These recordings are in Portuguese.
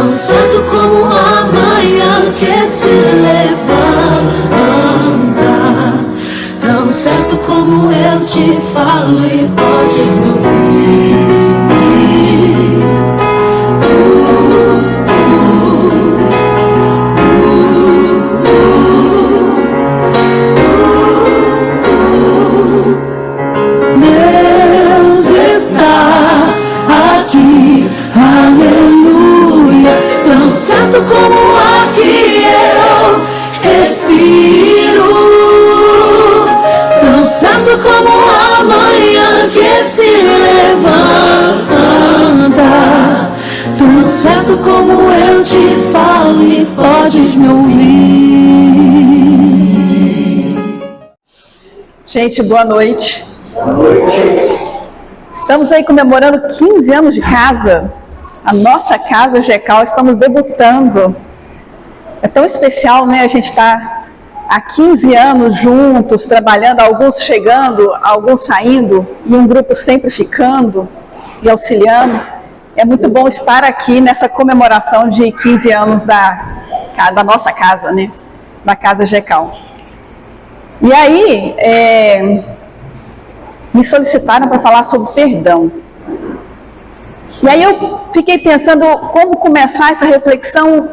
tão certo como a manhã que se levanta, tão certo como eu te falo e podes me ouvir. Deus está aqui, aleluia, tão certo como o ar que eu respiro, tão certo como a manhã que se levanta, tão certo como eu te falo e podes me ouvir. Gente, boa noite. Boa noite. Estamos aí comemorando 15 anos de casa. A nossa casa GECAL, estamos debutando. É tão especial, né? A gente está há 15 anos juntos, trabalhando, alguns chegando, alguns saindo, e um grupo sempre ficando e auxiliando. É muito bom estar aqui nessa comemoração de 15 anos da nossa casa, né? Da casa GECAL. E aí, me solicitaram para falar sobre perdão. E aí eu fiquei pensando como começar essa reflexão,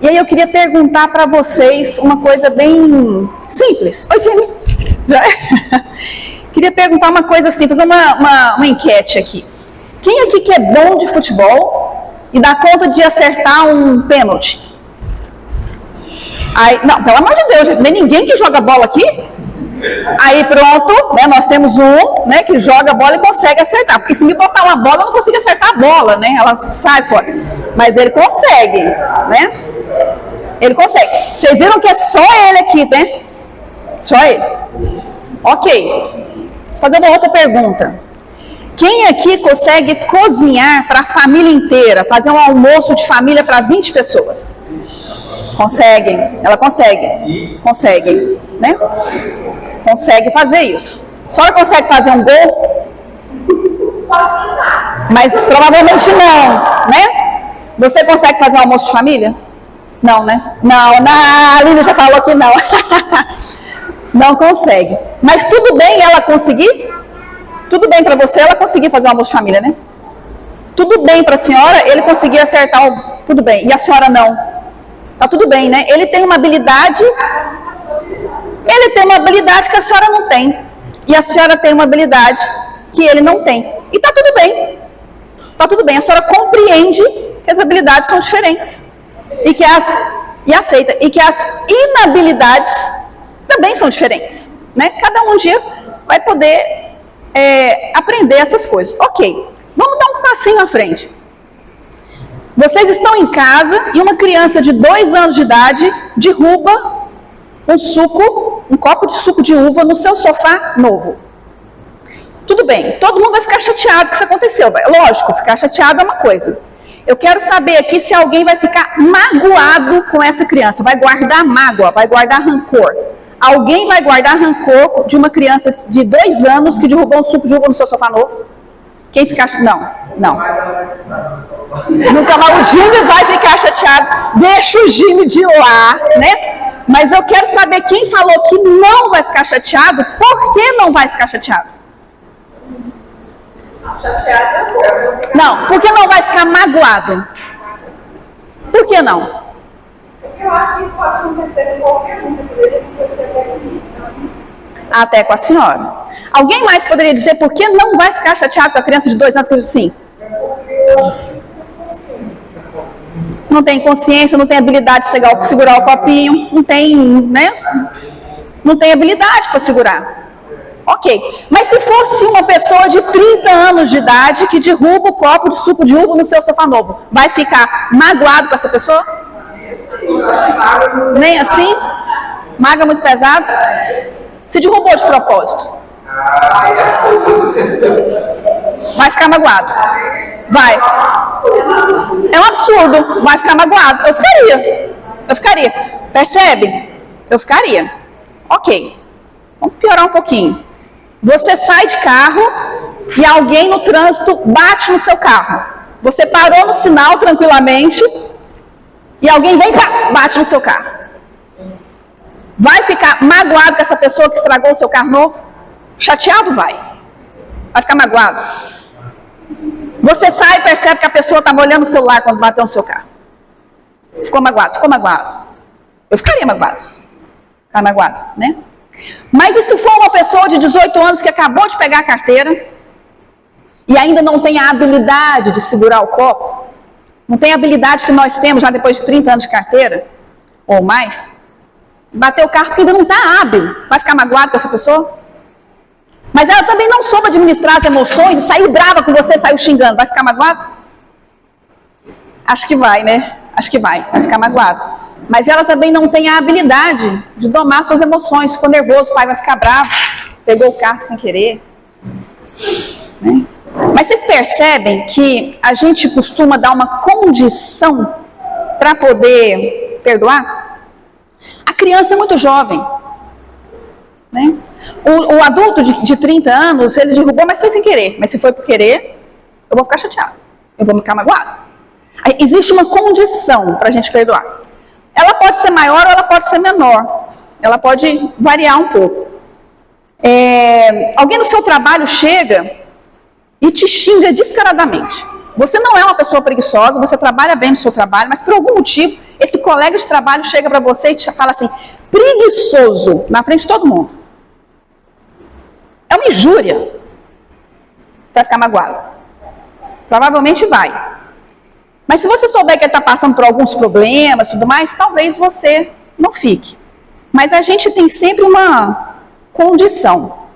e aí eu queria perguntar para vocês uma coisa bem simples. Oi, Jenny. Queria perguntar uma coisa simples, uma enquete aqui. Quem aqui que é bom de futebol e dá conta de acertar um pênalti? Aí, não, pelo amor de Deus, nem ninguém que joga bola aqui. Aí pronto, né, nós temos um, né, que joga a bola e consegue acertar. Porque se me botar uma bola, eu não consigo acertar a bola, né? Ela sai fora. Mas ele consegue, né? Ele consegue. Vocês viram que é só ele aqui, né? Só ele. Ok. Vou fazer uma outra pergunta. Quem aqui consegue cozinhar para a família inteira? Fazer um almoço de família para 20 pessoas? Conseguem. Ela consegue. Consegue, né? Consegue fazer isso. Só ela consegue fazer um gol? Mas provavelmente não, né? Você consegue fazer um almoço de família? Não, né? Não, a Aline já falou que não. Não consegue. Mas tudo bem ela conseguir? Tudo bem para você ela conseguir fazer um almoço de família, né? Tudo bem para a senhora ele conseguir acertar o... Tudo bem. E a senhora não? Tá tudo bem, né? Ele tem uma habilidade... Ele tem uma habilidade que a senhora não tem. E a senhora tem uma habilidade que ele não tem. E está tudo bem. Está tudo bem. A senhora compreende que as habilidades são diferentes. E aceita. E que as inabilidades também são diferentes. Né? Cada um dia vai poder aprender essas coisas. Ok. Vamos dar um passinho à frente. Vocês estão em casa e uma criança de 2 anos de idade derruba um copo de suco de uva no seu sofá novo. Tudo bem, todo mundo vai ficar chateado que isso aconteceu. Lógico, ficar chateado é uma coisa. Eu quero saber aqui se alguém vai ficar magoado com essa criança, vai guardar mágoa, vai guardar rancor. Alguém vai guardar rancor de uma criança de 2 anos que derrubou um suco de uva no seu sofá novo? Quem ficar... Não. Nunca mais o Jimmy vai ficar chateado. Deixa o Jimmy de lá, né? Mas eu quero saber quem falou que não vai ficar chateado, por que não vai ficar chateado? Não, por que não vai ficar magoado? Por que não? Porque eu acho que isso pode acontecer com qualquer um, poderia acontecer até comigo. Até com a senhora. Alguém mais poderia dizer por que não vai ficar chateado com a criança de 2 anos que eu disse sim? Não tem consciência, não tem habilidade de segurar o copinho, não tem, né? Não tem habilidade para segurar. Ok, mas se fosse uma pessoa de 30 anos de idade que derruba o copo de suco de uva no seu sofá novo, vai ficar magoado com essa pessoa? Nem assim? Maga muito pesado? Se derrubou de propósito? Vai ficar magoado? Vai. É um absurdo. Vai ficar magoado. Eu ficaria. Percebe? Eu ficaria. Ok. Vamos piorar um pouquinho. Você sai de carro e alguém no trânsito bate no seu carro. Você parou no sinal tranquilamente e alguém vem cá, bate no seu carro. Vai ficar magoado com essa pessoa que estragou o seu carro novo? Chateado? Vai ficar magoado. Você sai e percebe que a pessoa estava olhando o celular quando bateu no seu carro. Ficou magoado. Eu ficaria magoado. Ficar magoado, né? Mas e se for uma pessoa de 18 anos que acabou de pegar a carteira e ainda não tem a habilidade de segurar o copo, não tem a habilidade que nós temos já depois de 30 anos de carteira, ou mais, bateu o carro porque ainda não está hábil, vai ficar magoado com essa pessoa? Mas ela também não soube administrar as emoções, saiu brava com você, saiu xingando, vai ficar magoado? Acho que vai, né? Acho que vai ficar magoado. Mas ela também não tem a habilidade de domar suas emoções. Ficou nervoso, o pai vai ficar bravo, pegou o carro sem querer. Né? Mas vocês percebem que a gente costuma dar uma condição para poder perdoar? A criança é muito jovem. Né? O adulto de 30 anos, ele derrubou, mas foi sem querer. Mas se foi por querer, eu vou ficar chateado. Eu vou ficar magoado. Aí, existe uma condição para a gente perdoar. Ela pode ser maior ou ela pode ser menor. Ela pode variar um pouco. Alguém no seu trabalho chega e te xinga descaradamente. Você não é uma pessoa preguiçosa, você trabalha bem no seu trabalho, mas por algum motivo, esse colega de trabalho chega para você e te fala assim, preguiçoso, na frente de todo mundo. É uma injúria. Você vai ficar magoado. Provavelmente vai. Mas se você souber que ele está passando por alguns problemas e tudo mais, talvez você não fique. Mas a gente tem sempre uma condição.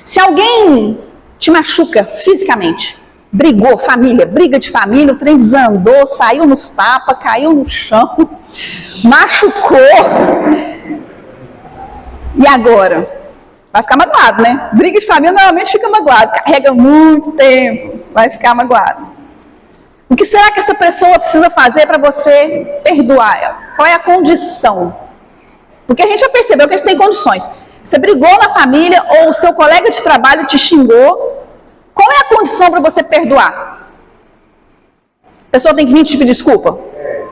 Se alguém te machuca fisicamente, brigou, família, briga de família, o trem desandou, saiu nos tapas, caiu no chão, machucou. E agora? Vai ficar magoado, né? Briga de família normalmente fica magoado, carrega muito tempo, vai ficar magoado. O que será que essa pessoa precisa fazer para você perdoar ela? Qual é a condição? Porque a gente já percebeu que a gente tem condições. Você brigou na família ou o seu colega de trabalho te xingou. Qual é a condição para você perdoar? A pessoa tem que vir te pedir desculpa?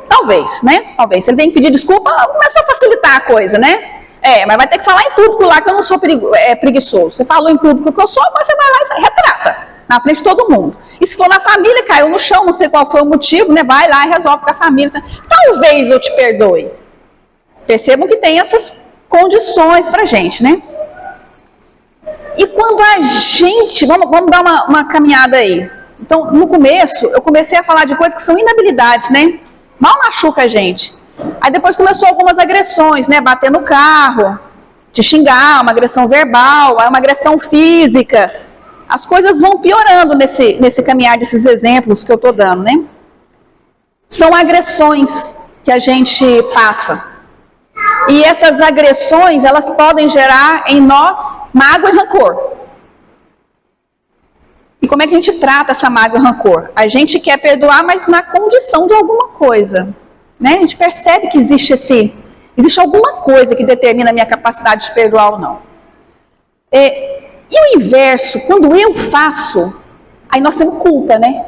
Talvez, né? Talvez. Se ele vem pedir desculpa, começa a facilitar a coisa, né? Mas vai ter que falar em público lá que eu não sou preguiçoso. Você falou em público que eu sou, mas você vai lá e retrata. Na frente de todo mundo. E se for na família, caiu no chão, não sei qual foi o motivo, né? Vai lá e resolve com a família. Talvez eu te perdoe. Percebam que tem essas condições pra gente, né? E quando a gente... Vamos dar uma caminhada aí. Então, no começo, eu comecei a falar de coisas que são inabilidades, né? Mal machuca a gente. Aí depois começou algumas agressões, né? Bater no carro, te xingar, uma agressão verbal, uma agressão física. As coisas vão piorando nesse caminhar desses exemplos que eu estou dando, né? São agressões que a gente passa. E essas agressões, elas podem gerar em nós mágoa e rancor. E como é que a gente trata essa mágoa e rancor? A gente quer perdoar, mas na condição de alguma coisa. Né? A gente percebe que existe alguma coisa que determina a minha capacidade de perdoar ou não. E o inverso, quando eu faço, aí nós temos culpa, né?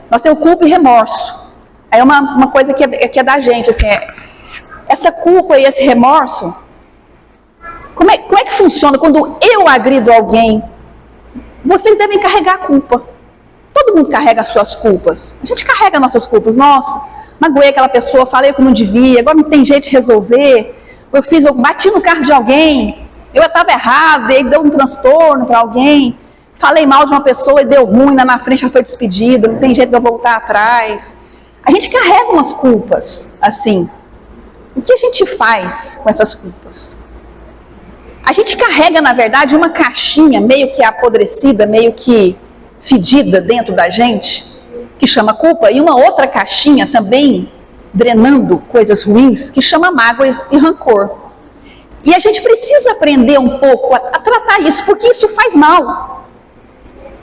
Nós temos culpa e remorso. Aí é uma coisa que é da gente, assim, essa culpa e esse remorso, como é que funciona quando eu agrido alguém? Vocês devem carregar a culpa. Todo mundo carrega as suas culpas. A gente carrega nossas culpas. Nossa, magoei aquela pessoa, falei o que não devia, agora não tem jeito de resolver. Eu bati no carro de alguém, eu estava errado, e deu um transtorno para alguém. Falei mal de uma pessoa e deu ruim, lá na frente já foi despedida, não tem jeito de eu voltar atrás. A gente carrega umas culpas, assim. O que a gente faz com essas culpas? A gente carrega, na verdade, uma caixinha meio que apodrecida, meio que fedida dentro da gente, que chama culpa, e uma outra caixinha também drenando coisas ruins, que chama mágoa e rancor. E a gente precisa aprender um pouco a tratar isso, porque isso faz mal.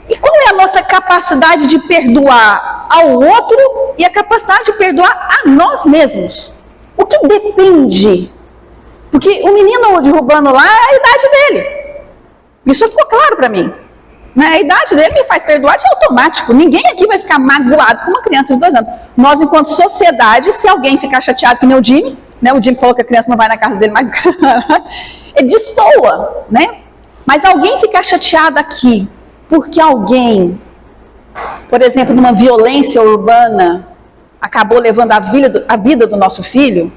E qual é a nossa capacidade de perdoar ao outro e a capacidade de perdoar a nós mesmos? O que depende? Porque o menino derrubando lá é a idade dele. Isso ficou claro para mim. Né? A idade dele me faz perdoar de automático. Ninguém aqui vai ficar magoado com uma criança de 2 anos. Nós, enquanto sociedade, se alguém ficar chateado que nem o Jimmy, né? O Jimmy falou que a criança não vai na casa dele mais, ele destoa, né? Mas alguém ficar chateado aqui porque alguém, por exemplo, numa violência urbana, acabou levando a vida do nosso filho,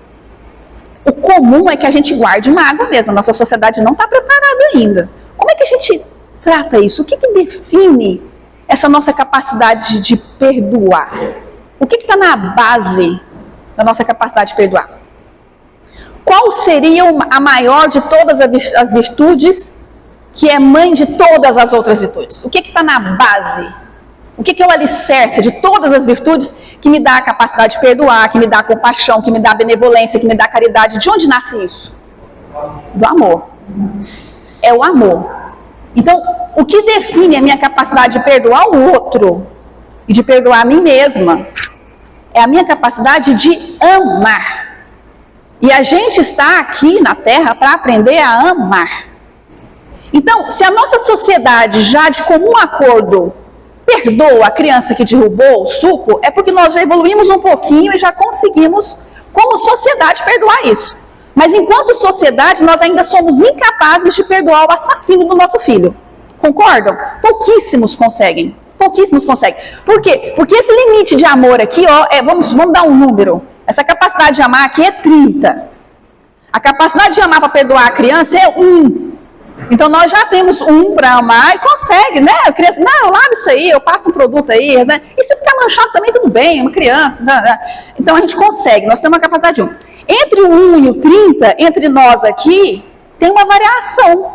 o comum é que a gente guarde mágoa mesmo. A nossa sociedade não está preparada ainda. Como é que a gente trata isso? O que define essa nossa capacidade de perdoar? O que está na base da nossa capacidade de perdoar? Qual seria a maior de todas as virtudes, que é mãe de todas as outras virtudes? O que está na base? O que é o alicerce de todas as virtudes que me dá a capacidade de perdoar, que me dá a compaixão, que me dá a benevolência, que me dá a caridade? De onde nasce isso? Do amor. É o amor. Então, o que define a minha capacidade de perdoar o outro e de perdoar a mim mesma é a minha capacidade de amar. E a gente está aqui na Terra para aprender a amar. Então, se a nossa sociedade já de comum acordo perdoa a criança que derrubou o suco, é porque nós já evoluímos um pouquinho e já conseguimos, como sociedade, perdoar isso. Mas enquanto sociedade, nós ainda somos incapazes de perdoar o assassino do nosso filho. Concordam? Pouquíssimos conseguem. Pouquíssimos conseguem. Por quê? Porque esse limite de amor aqui, ó, vamos dar um número. Essa capacidade de amar aqui é 30. A capacidade de amar para perdoar a criança é 1. Então nós já temos 1 para amar e consegue, né? A criança, não, eu lavo isso aí, eu passo um produto aí, né? E se ficar manchado também, tudo bem, uma criança. Né? Então a gente consegue, nós temos uma capacidade de 1. Entre o 1 e o 30, entre nós aqui, tem uma variação.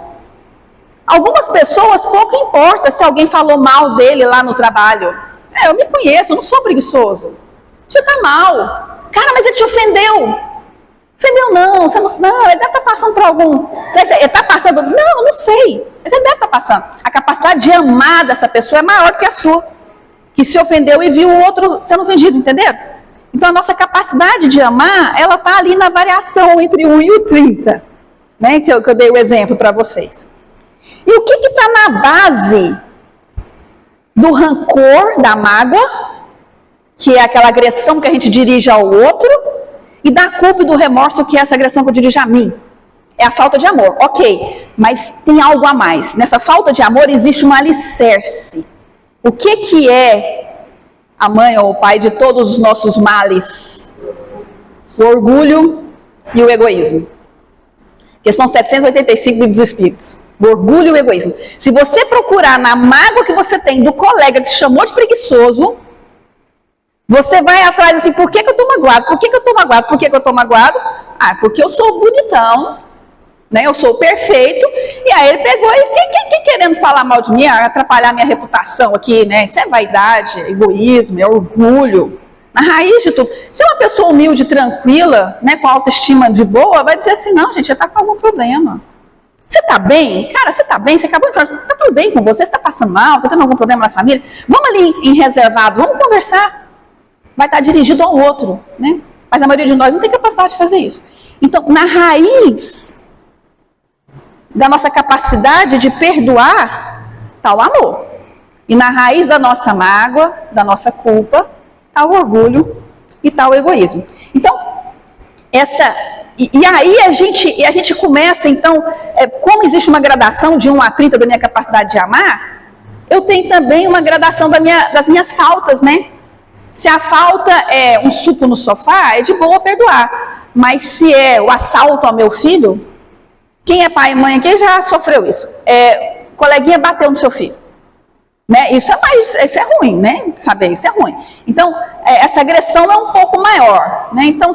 Algumas pessoas, pouco importa se alguém falou mal dele lá no trabalho. Eu me conheço, eu não sou preguiçoso. Você tá mal. Cara, mas ele te ofendeu. Ofendeu não, você não, ele deve estar passando por algum... Ele está passando... Não sei. Ele deve estar passando. A capacidade de amar dessa pessoa é maior que a sua. Que se ofendeu e viu o outro sendo ofendido, entenderam? Então a nossa capacidade de amar, ela está ali na variação entre 1 e o 30. Né? Que eu dei o exemplo para vocês. E o que está na base do rancor, da mágoa, que é aquela agressão que a gente dirige ao outro, e da culpa e do remorso, que é essa agressão que eu dirijo a mim? É a falta de amor. Ok, mas tem algo a mais. Nessa falta de amor existe um alicerce. O que é a mãe ou o pai de todos os nossos males? O orgulho e o egoísmo. Questão 785 do Livro dos Espíritos. O orgulho e o egoísmo. Se você procurar na mágoa que você tem do colega que te chamou de preguiçoso, você vai atrás assim, por que eu estou magoado? Por que eu estou magoado? Por que eu estou magoado? Ah, porque eu sou bonitão, né? Eu sou perfeito. E aí ele pegou e querendo falar mal de mim, atrapalhar minha reputação aqui, né? Isso é vaidade, é egoísmo, é orgulho. Na raiz de tudo. Se uma pessoa humilde, tranquila, né, com autoestima de boa, vai dizer assim, não, gente, já está com algum problema. Você está bem? Cara, você está bem? Você acabou de falar, está tudo bem com você? Você está passando mal? Está tendo algum problema na família? Vamos ali em reservado, vamos conversar. Vai estar dirigido ao outro, né? Mas a maioria de nós não tem capacidade de fazer isso. Então, na raiz da nossa capacidade de perdoar, está o amor. E na raiz da nossa mágoa, da nossa culpa, está o orgulho e está o egoísmo. Então, aí a gente começa, então, como existe uma gradação de 1 a 30 da minha capacidade de amar, eu tenho também uma gradação das minhas faltas, né? Se a falta é um suco no sofá, é de boa perdoar. Mas se é o assalto ao meu filho, quem é pai e mãe aqui já sofreu isso. O coleguinha bateu no seu filho. Né? Isso é ruim, né? Saber, isso é ruim. Então, essa agressão é um pouco maior. Né? Então,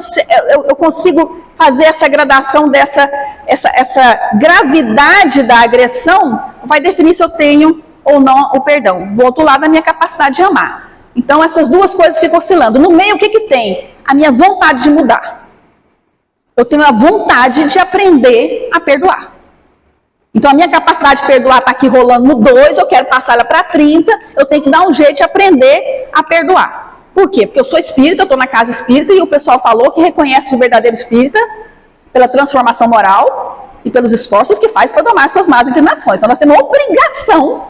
eu consigo fazer essa gradação essa gravidade da agressão, vai definir se eu tenho ou não o perdão. Do outro lado, a minha capacidade de amar. Então, essas duas coisas ficam oscilando. No meio, o que tem? A minha vontade de mudar. Eu tenho a vontade de aprender a perdoar. Então, a minha capacidade de perdoar está aqui rolando no 2, eu quero passar ela para 30, eu tenho que dar um jeito de aprender a perdoar. Por quê? Porque eu sou espírita, eu estou na casa espírita, e o pessoal falou que reconhece o verdadeiro espírita pela transformação moral e pelos esforços que faz para domar suas más inclinações. Então, nós temos a obrigação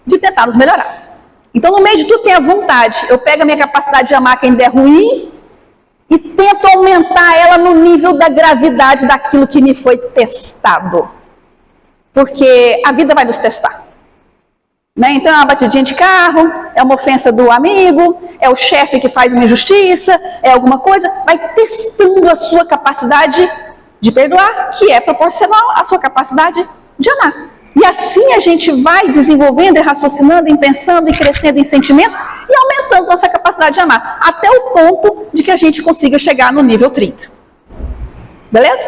de tentar nos melhorar. Então, no meio de tudo tem a vontade. Eu pego a minha capacidade de amar quem der ruim e tento aumentar ela no nível da gravidade daquilo que me foi testado. Porque a vida vai nos testar. Né? Então é uma batidinha de carro, é uma ofensa do amigo, é o chefe que faz uma injustiça, é alguma coisa, vai testando a sua capacidade de perdoar, que é proporcional à sua capacidade de amar. E assim a gente vai desenvolvendo e raciocinando, e pensando, e crescendo em sentimento, e aumentando nossa capacidade de amar, até o ponto de que a gente consiga chegar no nível 30. Beleza?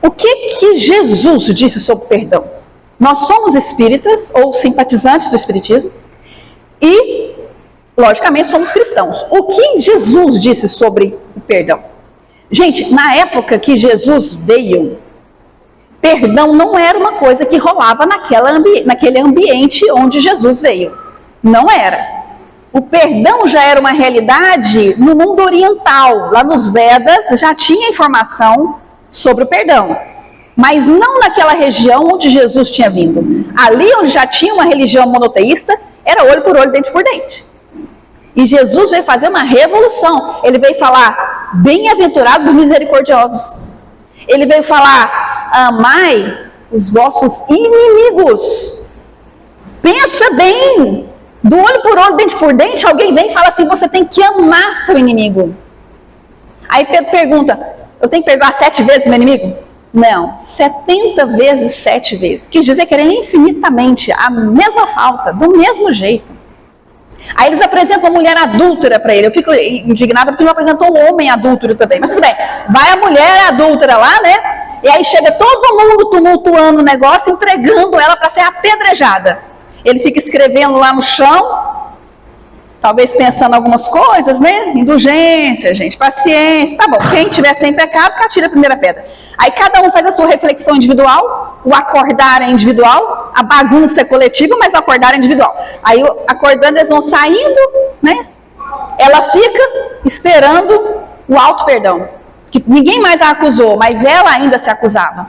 O que Jesus disse sobre perdão? Nós somos espíritas, ou simpatizantes do espiritismo, e, logicamente, somos cristãos. O que Jesus disse sobre o perdão? Gente, na época que Jesus veio, perdão não era uma coisa que rolava naquele ambiente onde Jesus veio. Não era. O perdão já era uma realidade no mundo oriental. Lá nos Vedas já tinha informação sobre o perdão. Mas não naquela região onde Jesus tinha vindo. Ali onde já tinha uma religião monoteísta, era olho por olho, dente por dente. E Jesus veio fazer uma revolução. Ele veio falar, bem-aventurados os misericordiosos. Ele veio falar, amai os vossos inimigos. Pensa bem, do olho por olho, dente por dente, alguém vem e fala assim, você tem que amar seu inimigo. Aí Pedro pergunta, eu tenho que perdoar 7 vezes meu inimigo? Não, 70 vezes 7 vezes. Quis dizer que era infinitamente a mesma falta, do mesmo jeito. Aí eles apresentam a mulher adúltera para ele. Eu fico indignada porque não apresentou um homem adúltero também. Mas tudo bem, vai a mulher adúltera lá, né? E aí chega todo mundo tumultuando o negócio, entregando ela para ser apedrejada. Ele fica escrevendo lá no chão, talvez pensando algumas coisas, né? Indulgência, gente, paciência. Tá bom, quem tiver sem pecado, que atira a primeira pedra. Aí cada um faz a sua reflexão individual, o acordar é individual, a bagunça é coletiva, mas o acordar é individual. Aí acordando eles vão saindo, né? Ela fica esperando o auto-perdão. Que ninguém mais a acusou, mas ela ainda se acusava.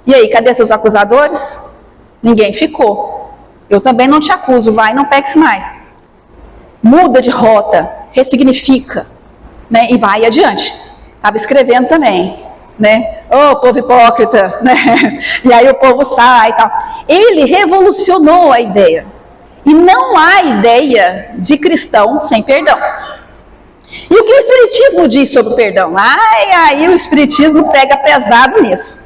E aí, cadê seus acusadores? Ninguém ficou. Eu também não te acuso, vai, não peques mais. Muda de rota, ressignifica, né? E vai adiante. Estava escrevendo também. Né? Oh, povo hipócrita, né? E aí o povo sai e tal. Ele revolucionou a ideia. E não há ideia de cristão sem perdão. E o que o Espiritismo diz sobre o perdão? Aí o Espiritismo pega pesado nisso.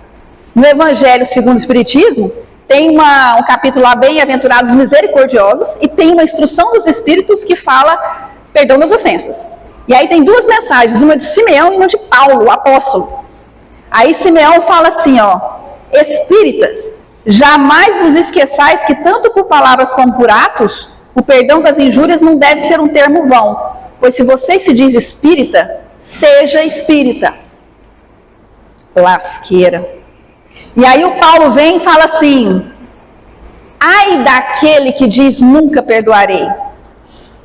No Evangelho segundo o Espiritismo, tem um capítulo lá, bem-aventurados misericordiosos, e tem uma instrução dos Espíritos que fala perdão das ofensas. E aí tem 2 mensagens, uma de Simeão e uma de Paulo, o apóstolo. Aí Simeão fala assim, ó, espíritas, jamais vos esqueçais que tanto por palavras como por atos, o perdão das injúrias não deve ser um termo vão, pois se você se diz espírita, seja espírita. Lasqueira. E aí o Paulo vem e fala assim, ai daquele que diz nunca perdoarei,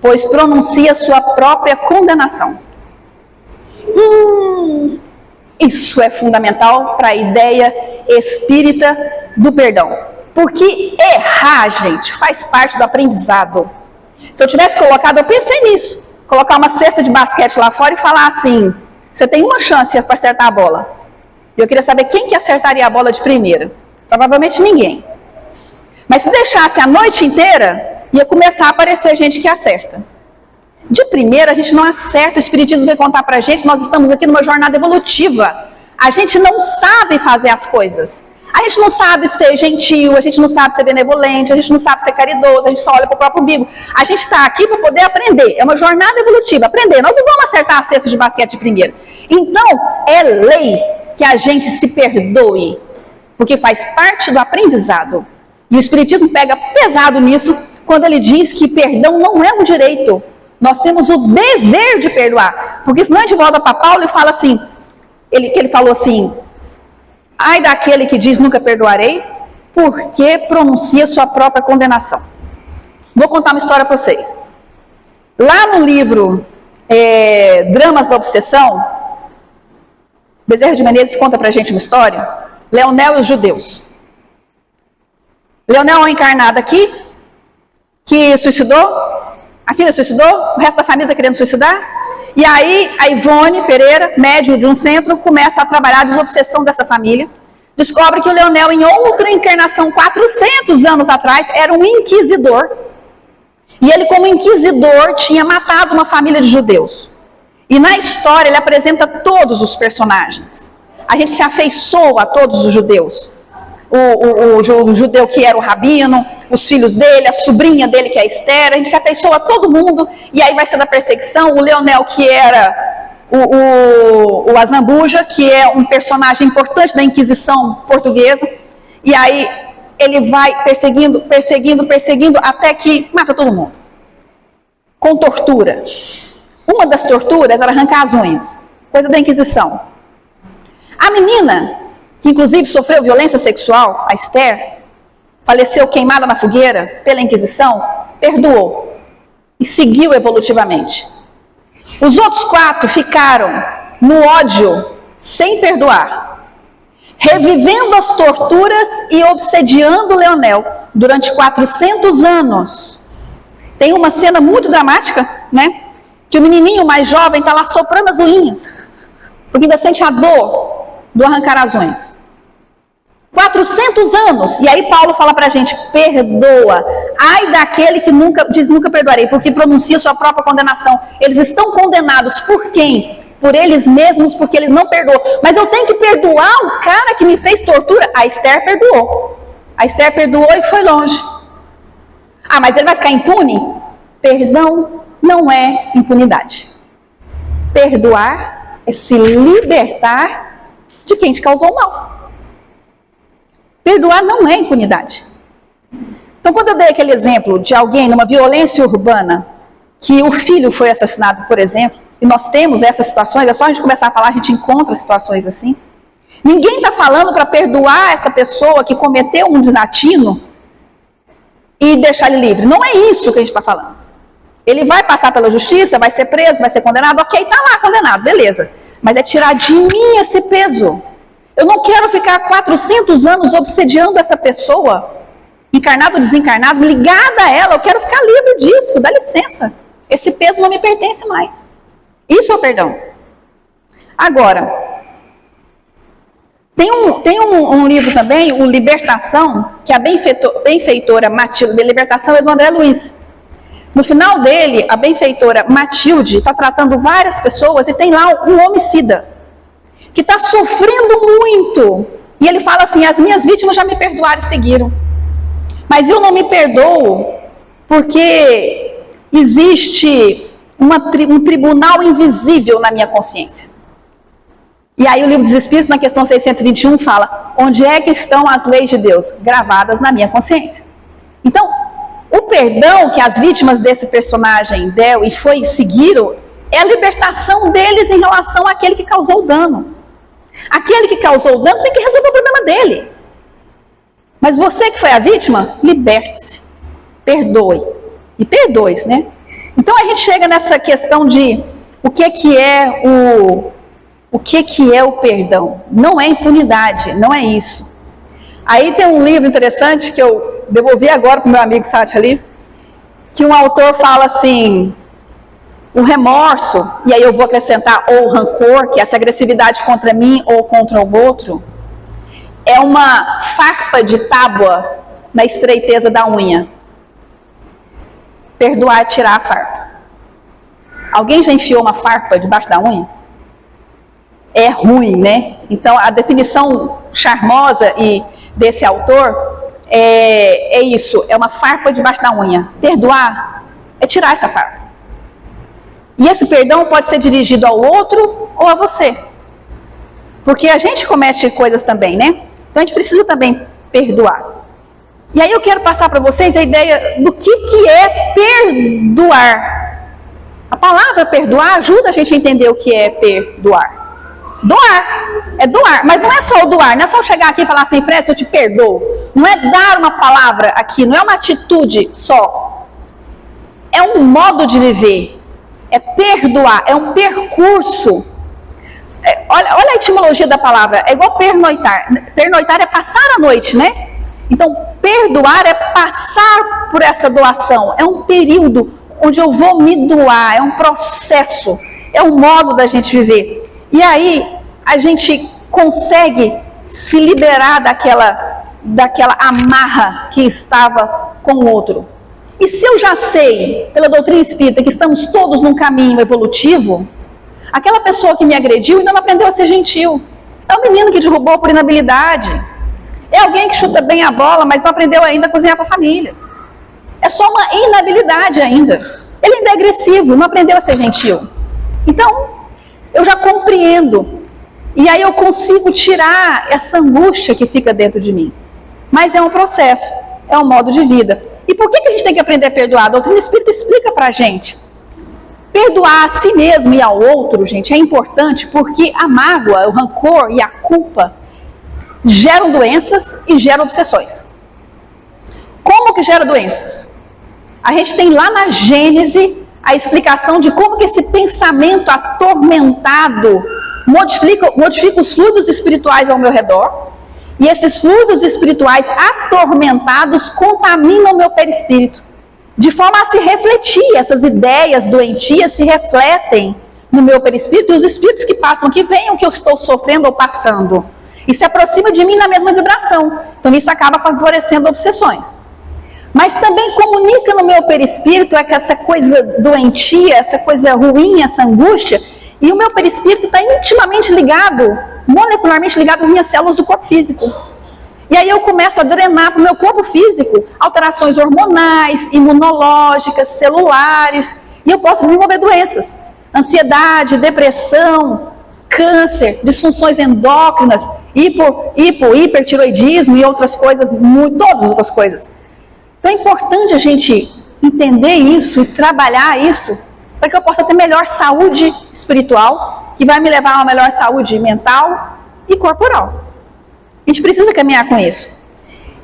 pois pronuncia sua própria condenação. Isso é fundamental para a ideia espírita do perdão. Porque errar, gente, faz parte do aprendizado. Se eu tivesse colocado, eu pensei nisso. Colocar uma cesta de basquete lá fora e falar assim, você tem uma chance para acertar a bola. E eu queria saber quem que acertaria a bola de primeira. Provavelmente ninguém. Mas se deixasse a noite inteira, ia começar a aparecer gente que acerta. De primeira, a gente não acerta, o Espiritismo veio contar pra gente, nós estamos aqui numa jornada evolutiva. A gente não sabe fazer as coisas. A gente não sabe ser gentil, a gente não sabe ser benevolente, a gente não sabe ser caridoso, a gente só olha pro próprio umbigo. A gente está aqui para poder aprender, é uma jornada evolutiva, aprender. Nós não vamos acertar a cesta de basquete de primeira. Então, é lei que a gente se perdoe, porque faz parte do aprendizado. E o Espiritismo pega pesado nisso, quando ele diz que perdão não é um direito. Nós temos o dever de perdoar. Porque senão a gente volta para Paulo e fala assim, ele falou assim, ai daquele que diz nunca perdoarei, porque pronuncia sua própria condenação. Vou contar uma história para vocês. Lá no livro Dramas da Obsessão, Bezerra de Menezes conta pra gente uma história, Leonel e os Judeus. Leonel encarnado aqui, que suicidou, a filha suicidou, o resto da família está querendo suicidar. E aí a Ivone Pereira, médium de um centro, começa a trabalhar a desobsessão dessa família. Descobre que o Leonel, em outra encarnação, 400 anos atrás, era um inquisidor. E ele, como inquisidor, tinha matado uma família de judeus. E na história ele apresenta todos os personagens. A gente se afeiçoa a todos os judeus. O judeu que era o rabino, os filhos dele, a sobrinha dele que é a Esther, a gente se afeiçoa a todo mundo, e aí vai ser da perseguição. O Leonel, que era o Azambuja, que é um personagem importante da Inquisição portuguesa, e aí ele vai perseguindo, até que mata todo mundo. Com tortura. Uma das torturas era arrancar as unhas, coisa da Inquisição. A menina, que inclusive sofreu violência sexual, a Esther, faleceu queimada na fogueira pela Inquisição, perdoou e seguiu evolutivamente. Os outros 4 ficaram no ódio, sem perdoar, revivendo as torturas e obsediando Leonel durante 400 anos. Tem uma cena muito dramática, né? Que o menininho mais jovem está lá soprando as unhas, porque ainda sente a dor do arrancar as unhas. 400 anos. E aí Paulo fala pra gente, perdoa. Ai daquele que nunca perdoarei, porque pronuncia sua própria condenação. Eles estão condenados por quem? Por eles mesmos, porque eles não perdoam. Mas eu tenho que perdoar o cara que me fez tortura? A Esther perdoou. A Esther perdoou e foi longe. Ah, mas ele vai ficar impune? Perdão não é impunidade. Perdoar é se libertar de quem te causou mal. Perdoar não é impunidade. Então, quando eu dei aquele exemplo de alguém numa violência urbana, que o filho foi assassinado, por exemplo, e nós temos essas situações, é só a gente começar a falar, a gente encontra situações assim. Ninguém está falando para perdoar essa pessoa que cometeu um desatino e deixar ele livre. Não é isso que a gente está falando. Ele vai passar pela justiça, vai ser preso, vai ser condenado, ok, está lá condenado, beleza. Mas é tirar de mim esse peso. Eu não quero ficar 400 anos obsediando essa pessoa, encarnado ou desencarnado, ligada a ela. Eu quero ficar livre disso, dá licença. Esse peso não me pertence mais. Isso é o perdão. Agora, tem um livro também, o Libertação, que a benfeitora Matilde, Libertação é do André Luiz. No final dele, a benfeitora Matilde está tratando várias pessoas e tem lá um homicida que está sofrendo muito. E ele fala assim, as minhas vítimas já me perdoaram e seguiram. Mas eu não me perdoo porque existe um tribunal invisível na minha consciência. E aí o Livro dos Espíritos, na questão 621, fala, onde é que estão as leis de Deus? Gravadas na minha consciência. Então, o perdão que as vítimas desse personagem deu e seguiram é a libertação deles em relação àquele que causou o dano. Aquele que causou o dano tem que resolver o problema dele. Mas você que foi a vítima, liberte-se, perdoe. E perdoe-se, né? Então a gente chega nessa questão de o que é o perdão. Não é impunidade, não é isso. Aí tem um livro interessante que eu devolvi agora para o meu amigo Sati ali, que um autor fala assim, o remorso, e aí eu vou acrescentar, ou o rancor, que é essa agressividade contra mim ou contra o outro, é uma farpa de tábua na estreiteza da unha. Perdoar é tirar a farpa. Alguém já enfiou uma farpa debaixo da unha? É ruim, né? Então a definição charmosa desse autor é isso, é uma farpa debaixo da unha. Perdoar é tirar essa farpa. E esse perdão pode ser dirigido ao outro ou a você. Porque a gente comete coisas também, né? Então a gente precisa também perdoar. E aí eu quero passar para vocês a ideia do que é perdoar. A palavra perdoar ajuda a gente a entender o que é perdoar. Doar, é doar, mas não é só o doar, não é só chegar aqui e falar assim, Fred, eu te perdoo. Não é dar uma palavra aqui, não é uma atitude só. É um modo de viver, é perdoar, é um percurso. Olha a etimologia da palavra, é igual pernoitar. Pernoitar é passar a noite, né? Então, perdoar é passar por essa doação. É um período onde eu vou me doar, é um processo, é um modo da gente viver. E aí a gente consegue se liberar daquela amarra que estava com o outro. E se eu já sei, pela doutrina espírita, que estamos todos num caminho evolutivo, aquela pessoa que me agrediu ainda não aprendeu a ser gentil. É um menino que derrubou por inabilidade. É alguém que chuta bem a bola, mas não aprendeu ainda a cozinhar para a família. É só uma inabilidade ainda. Ele ainda é agressivo, não aprendeu a ser gentil. Então, eu já compreendo. E aí eu consigo tirar essa angústia que fica dentro de mim. Mas é um processo, é um modo de vida. E por que a gente tem que aprender a perdoar? A doutrina espírita explica pra gente. Perdoar a si mesmo e ao outro, gente, é importante porque a mágoa, o rancor e a culpa geram doenças e geram obsessões. Como que gera doenças? A gente tem lá na Gênese a explicação de como que esse pensamento atormentado modifica os fluidos espirituais ao meu redor. E esses fluidos espirituais atormentados contaminam o meu perispírito, de forma a se refletir. Essas ideias doentias se refletem no meu perispírito, e os espíritos que passam aqui veem o que eu estou sofrendo ou passando, e se aproximam de mim na mesma vibração. Então isso acaba favorecendo obsessões. Mas também comunica no meu perispírito essa coisa doentia, essa coisa ruim, essa angústia, e o meu perispírito está intimamente ligado, molecularmente ligado às minhas células do corpo físico. E aí eu começo a drenar para o meu corpo físico alterações hormonais, imunológicas, celulares, e eu posso desenvolver doenças, ansiedade, depressão, câncer, disfunções endócrinas, hipertiroidismo e outras coisas, todas as outras coisas. Então é importante a gente entender isso e trabalhar isso para que eu possa ter melhor saúde espiritual, que vai me levar a uma melhor saúde mental e corporal. A gente precisa caminhar com isso.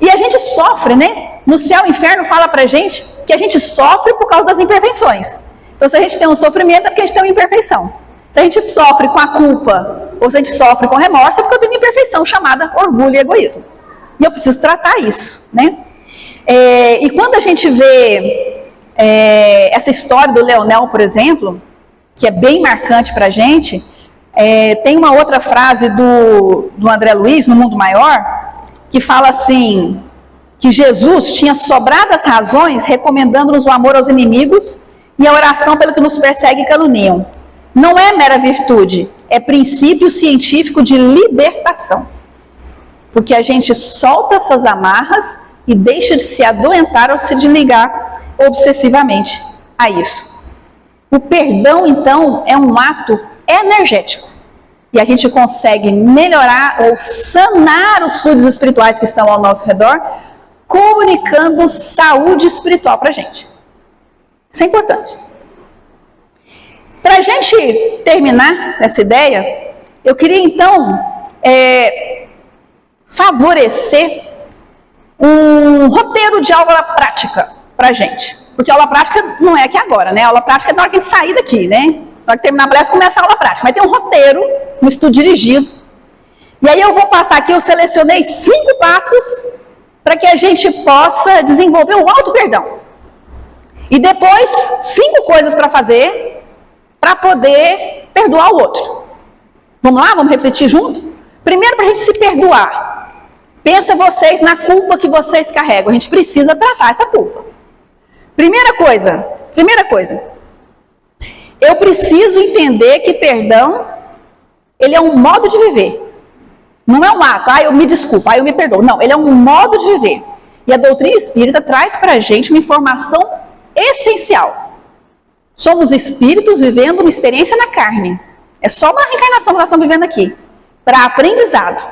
E a gente sofre, né? No Céu e Inferno fala pra gente que a gente sofre por causa das imperfeições. Então se a gente tem um sofrimento é porque a gente tem uma imperfeição. Se a gente sofre com a culpa ou se a gente sofre com remorso é porque eu tenho uma imperfeição chamada orgulho e egoísmo. E eu preciso tratar isso, né? E quando a gente vê essa história do Leonel, por exemplo, que é bem marcante para a gente, tem uma outra frase do André Luiz, no Mundo Maior, que fala assim, que Jesus tinha sobradas razões recomendando-nos o amor aos inimigos e a oração pelo que nos persegue e caluniam. Não é mera virtude, é princípio científico de libertação. Porque a gente solta essas amarras e deixa de se adoentar ou se desligar obsessivamente a isso. O perdão, então, é um ato energético. E a gente consegue melhorar ou sanar os fluidos espirituais que estão ao nosso redor, comunicando saúde espiritual para a gente. Isso é importante. Para a gente terminar essa ideia, eu queria, então, favorecer um roteiro de aula prática para a gente. Porque a aula prática não é aqui agora, né? A aula prática é na hora que a gente sair daqui, né? Na hora que terminar a palestra, começa a aula prática. Mas tem um roteiro, um estudo dirigido. E aí eu vou passar aqui, eu selecionei 5 passos para que a gente possa desenvolver o auto-perdão. E depois, 5 coisas para fazer para poder perdoar o outro. Vamos lá? Vamos refletir junto? Primeiro, para a gente se perdoar. Pensa vocês na culpa que vocês carregam. A gente precisa tratar essa culpa. Primeira coisa, eu preciso entender que perdão, ele é um modo de viver. Não é um ato, eu me desculpo, eu me perdoo. Não, ele é um modo de viver. E a doutrina espírita traz para a gente uma informação essencial. Somos espíritos vivendo uma experiência na carne. É só uma reencarnação que nós estamos vivendo aqui, para aprendizado.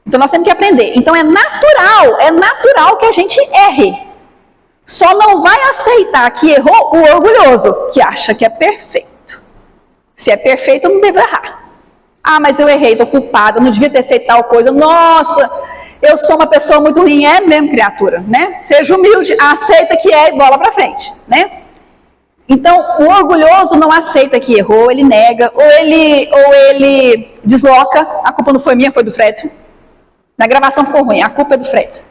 Então nós temos que aprender. Então é natural que a gente erre. Só não vai aceitar que errou o orgulhoso, que acha que é perfeito. Se é perfeito, eu não devo errar. Mas eu errei, estou culpada, não devia ter feito tal coisa. Nossa, eu sou uma pessoa muito ruim. É mesmo, criatura, né? Seja humilde, aceita que é e bola para frente, né? Então, o orgulhoso não aceita que errou, ele nega, ou ele desloca. A culpa não foi minha, foi do Fred. Na gravação ficou ruim, a culpa é do Fred.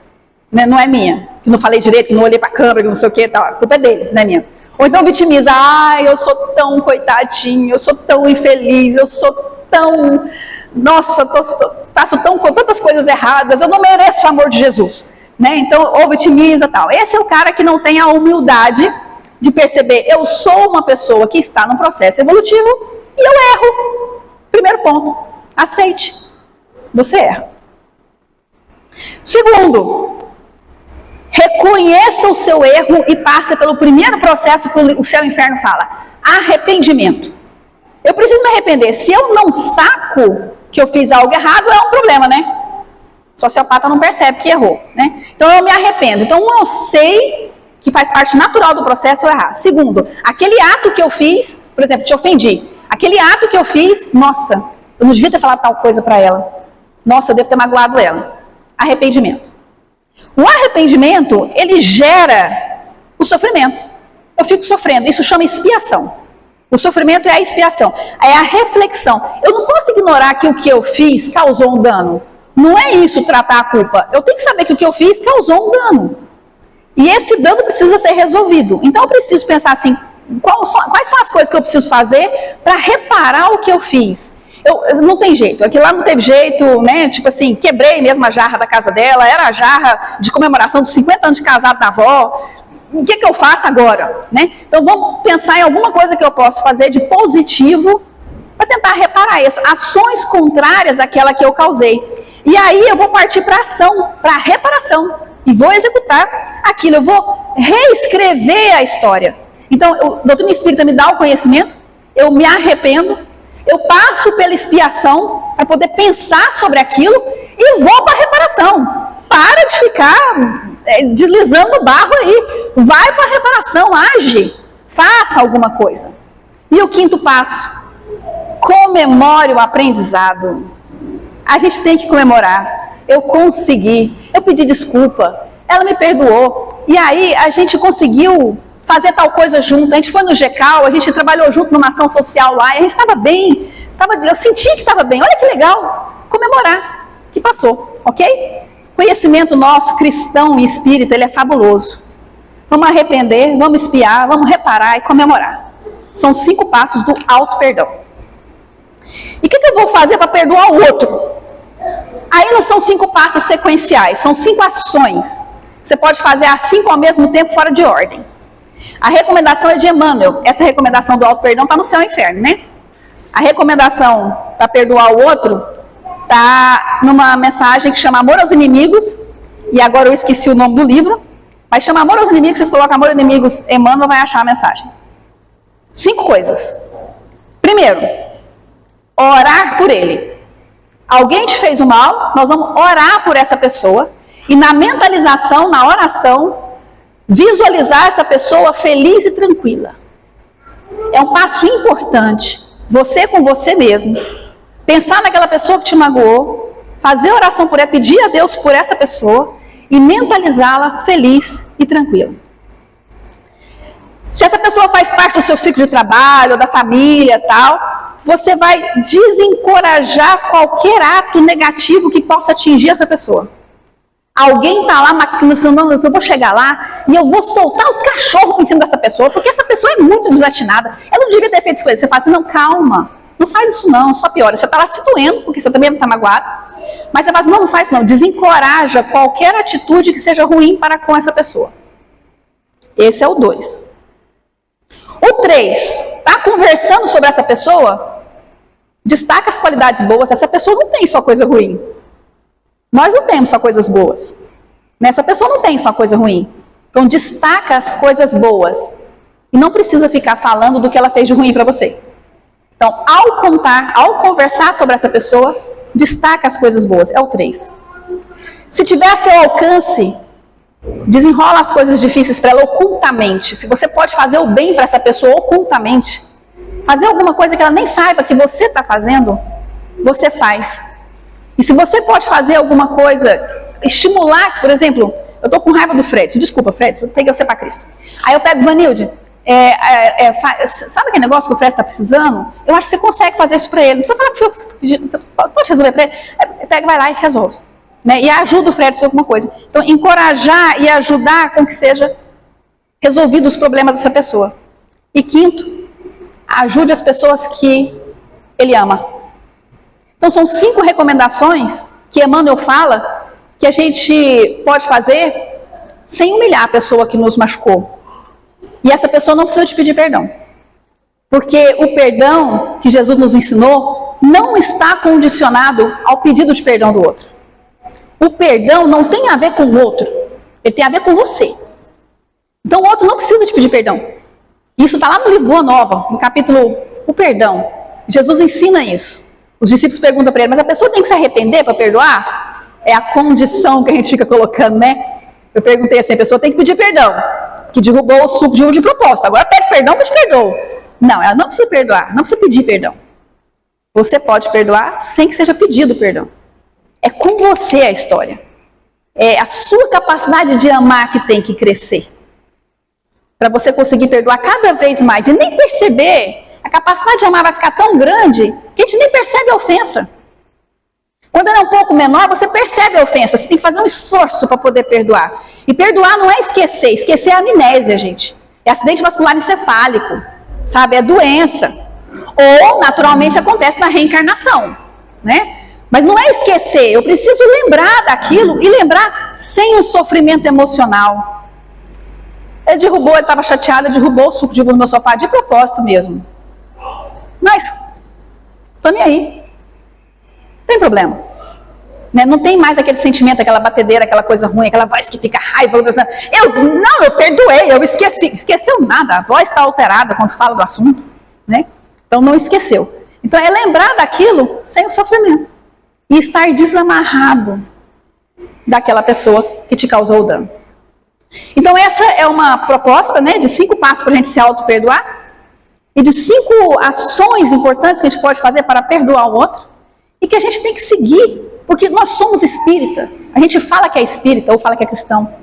Né? Não é minha. Que não falei direito, que não olhei para a câmera, que não sei o que, tal. A culpa é dele, não é minha. Ou então vitimiza, eu sou tão coitadinho, eu sou tão infeliz, eu sou tão... Nossa, faço tantas coisas erradas, eu não mereço o amor de Jesus. Né? Então, ou vitimiza, tal. Esse é o cara que não tem a humildade de perceber, eu sou uma pessoa que está no processo evolutivo e eu erro. Primeiro ponto, aceite. Você erra. Segundo, reconheça o seu erro e passe pelo primeiro processo que o céu e o inferno fala, arrependimento. Eu preciso me arrepender. Se eu não saco que eu fiz algo errado, é um problema, né? Sociopata não percebe que errou, né? Então eu me arrependo. Então eu sei que faz parte natural do processo eu errar. Segundo, aquele ato que eu fiz, por exemplo, te ofendi. Aquele ato que eu fiz, nossa, eu não devia ter falado tal coisa para ela. Nossa, eu devo ter magoado ela. Arrependimento. O arrependimento, ele gera o sofrimento. Eu fico sofrendo. Isso chama expiação. O sofrimento é a expiação. É a reflexão. Eu não posso ignorar que o que eu fiz causou um dano. Não é isso tratar a culpa. Eu tenho que saber que o que eu fiz causou um dano. E esse dano precisa ser resolvido. Então eu preciso pensar assim, quais são as coisas que eu preciso fazer para reparar o que eu fiz? Não tem jeito, aquilo lá não teve jeito, né? Tipo assim, quebrei mesmo a jarra da casa dela, era a jarra de comemoração dos 50 anos de casado da avó. O que eu faço agora? Né? Então vamos pensar em alguma coisa que eu posso fazer de positivo para tentar reparar isso. Ações contrárias àquela que eu causei. E aí eu vou partir para ação, para reparação. E vou executar aquilo, eu vou reescrever a história. Então, a doutrina espírita me dá o conhecimento, eu me arrependo, eu passo pela expiação para poder pensar sobre aquilo e vou para a reparação. Para de ficar deslizando no barro aí. Vai para a reparação, age, faça alguma coisa. E o quinto passo, comemore o aprendizado. A gente tem que comemorar. Eu consegui, eu pedi desculpa, ela me perdoou. E aí a gente conseguiu fazer tal coisa junto. A gente foi no GECAL, a gente trabalhou junto numa ação social lá, e a gente estava bem. Eu senti que estava bem. Olha que legal. Comemorar que passou, ok? Conhecimento nosso, cristão e espírita, ele é fabuloso. Vamos arrepender, vamos espiar, vamos reparar e comemorar. São 5 passos do auto-perdão. E o que eu vou fazer para perdoar o outro? Aí não são 5 passos sequenciais, são 5 ações. Você pode fazer as 5 ao mesmo tempo, fora de ordem. A recomendação é de Emmanuel. Essa recomendação do auto-perdão está no céu e inferno, né? A recomendação para perdoar o outro está numa mensagem que chama Amor aos Inimigos. E agora eu esqueci o nome do livro. Mas chama Amor aos Inimigos, vocês colocam Amor aos Inimigos, Emmanuel vai achar a mensagem. 5 coisas. Primeiro, orar por ele. Alguém te fez o mal, nós vamos orar por essa pessoa. E na mentalização, na oração, visualizar essa pessoa feliz e tranquila. É um passo importante. Você com você mesmo. Pensar naquela pessoa que te magoou. Fazer oração por ela, pedir a Deus por essa pessoa. E mentalizá-la feliz e tranquila. Se essa pessoa faz parte do seu ciclo de trabalho, da família tal, você vai desencorajar qualquer ato negativo que possa atingir essa pessoa. Alguém está lá maquinando, eu vou chegar lá e eu vou soltar os cachorros em cima dessa pessoa, porque essa pessoa é muito desatinada. Ela não devia ter feito isso com ele. Você fala assim, não, calma, não faz isso não, só piora. Você está lá se doendo, porque você também não está magoado. Mas você fala assim, não faz isso não. Desencoraja qualquer atitude que seja ruim para com essa pessoa. Esse é o 2. O 3, está conversando sobre essa pessoa, destaca as qualidades boas. Essa pessoa não tem só coisa ruim. Nós não temos só coisas boas. Essa pessoa não tem só coisa ruim. Então destaca as coisas boas. E não precisa ficar falando do que ela fez de ruim para você. Então, ao conversar sobre essa pessoa, destaca as coisas boas. É o 3. Se tiver a seu alcance, desenrola as coisas difíceis para ela ocultamente. Se você pode fazer o bem para essa pessoa ocultamente, fazer alguma coisa que ela nem saiba que você está fazendo, você faz. E se você pode fazer alguma coisa, estimular, por exemplo, eu estou com raiva do Fred, desculpa Fred, eu peguei você para Cristo. Aí eu pego, Vanilde, sabe aquele negócio que o Fred está precisando? Eu acho que você consegue fazer isso para ele. Não precisa falar que você pode resolver para ele. Pega, vai lá e resolve. né? E ajuda o Fred em alguma coisa. Então, encorajar e ajudar com que seja resolvido os problemas dessa pessoa. E quinto, ajude as pessoas que ele ama. Então, são 5 recomendações que Emmanuel fala que a gente pode fazer sem humilhar a pessoa que nos machucou. E essa pessoa não precisa te pedir perdão. Porque o perdão que Jesus nos ensinou não está condicionado ao pedido de perdão do outro. O perdão não tem a ver com o outro, ele tem a ver com você. Então o outro não precisa te pedir perdão. Isso está lá no livro Boa Nova, no capítulo O Perdão. Jesus ensina isso. Os discípulos perguntam para ele, mas a pessoa tem que se arrepender para perdoar? É a condição que a gente fica colocando, né? Eu perguntei assim, a pessoa tem que pedir perdão, que derrubou o suco de uva de propósito. Agora pede perdão, que eu te perdoo. Não, ela não precisa perdoar, não precisa pedir perdão. Você pode perdoar sem que seja pedido perdão. É com você a história. É a sua capacidade de amar que tem que crescer. Para você conseguir perdoar cada vez mais e nem perceber, a capacidade de amar vai ficar tão grande que a gente nem percebe a ofensa. Quando ela é um pouco menor, você percebe a ofensa. Você tem que fazer um esforço para poder perdoar. E perdoar não é esquecer. Esquecer é amnésia, gente. É acidente vascular encefálico. Sabe? É doença. Ou, naturalmente, acontece na reencarnação. Né? Mas não é esquecer. Eu preciso lembrar daquilo e lembrar sem o sofrimento emocional. Ele estava chateado, derrubou o suco de uva no meu sofá de propósito mesmo. Mas, tô nem aí. Não tem problema. Né? Não tem mais aquele sentimento, aquela batedeira, aquela coisa ruim, aquela voz que fica raiva. Eu perdoei, eu esqueci. Esqueceu nada, a voz está alterada quando fala do assunto. Né? Então não esqueceu. Então é lembrar daquilo sem o sofrimento. E estar desamarrado daquela pessoa que te causou o dano. Então essa é uma proposta, né, de 5 passos para a gente se auto-perdoar. E de 5 ações importantes que a gente pode fazer para perdoar o outro. E que a gente tem que seguir. Porque nós somos espíritas. A gente fala que é espírita ou fala que é cristão.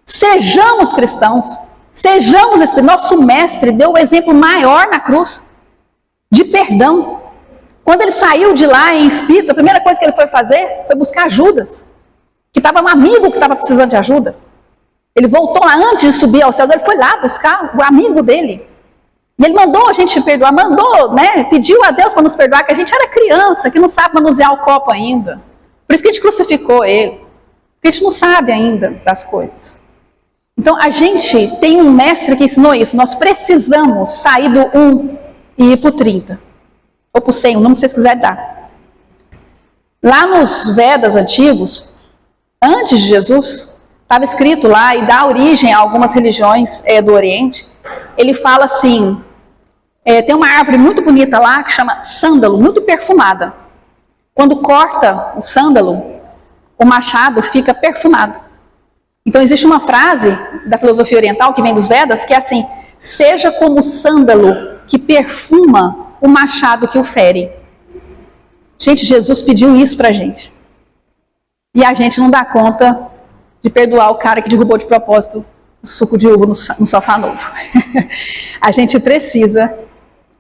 Sejamos cristãos. Sejamos espíritas. Nosso mestre deu o exemplo maior na cruz de perdão. Quando ele saiu de lá em espírito, a primeira coisa que ele foi fazer foi buscar Judas. Que estava um amigo que estava precisando de ajuda. Ele voltou lá antes de subir aos céus. Ele foi lá buscar o amigo dele. E ele mandou a gente perdoar. Mandou, né? Pediu a Deus para nos perdoar. Que a gente era criança, que não sabe manusear o copo ainda. Por isso que a gente crucificou ele. Porque a gente não sabe ainda das coisas. Então, a gente tem um mestre que ensinou isso. Nós precisamos sair do 1 e ir para o 30. Ou para o 100, o nome que vocês quiserem dar. Lá nos Vedas antigos, antes de Jesus, estava escrito lá, e dá origem a algumas religiões do Oriente. Ele fala assim, tem uma árvore muito bonita lá, que chama sândalo, muito perfumada. Quando corta o sândalo, o machado fica perfumado. Então existe uma frase da filosofia oriental, que vem dos Vedas, que é assim, seja como o sândalo que perfuma o machado que o fere. Gente, Jesus pediu isso pra gente. E a gente não dá conta de perdoar o cara que derrubou de propósito o suco de uva no sofá novo. A gente precisa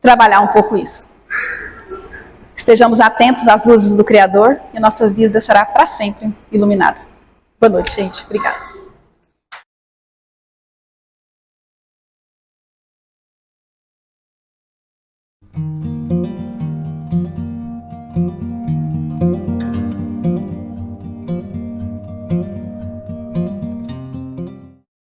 trabalhar um pouco isso. Estejamos atentos às luzes do Criador e nossa vida será para sempre iluminada. Boa noite, gente. Obrigada.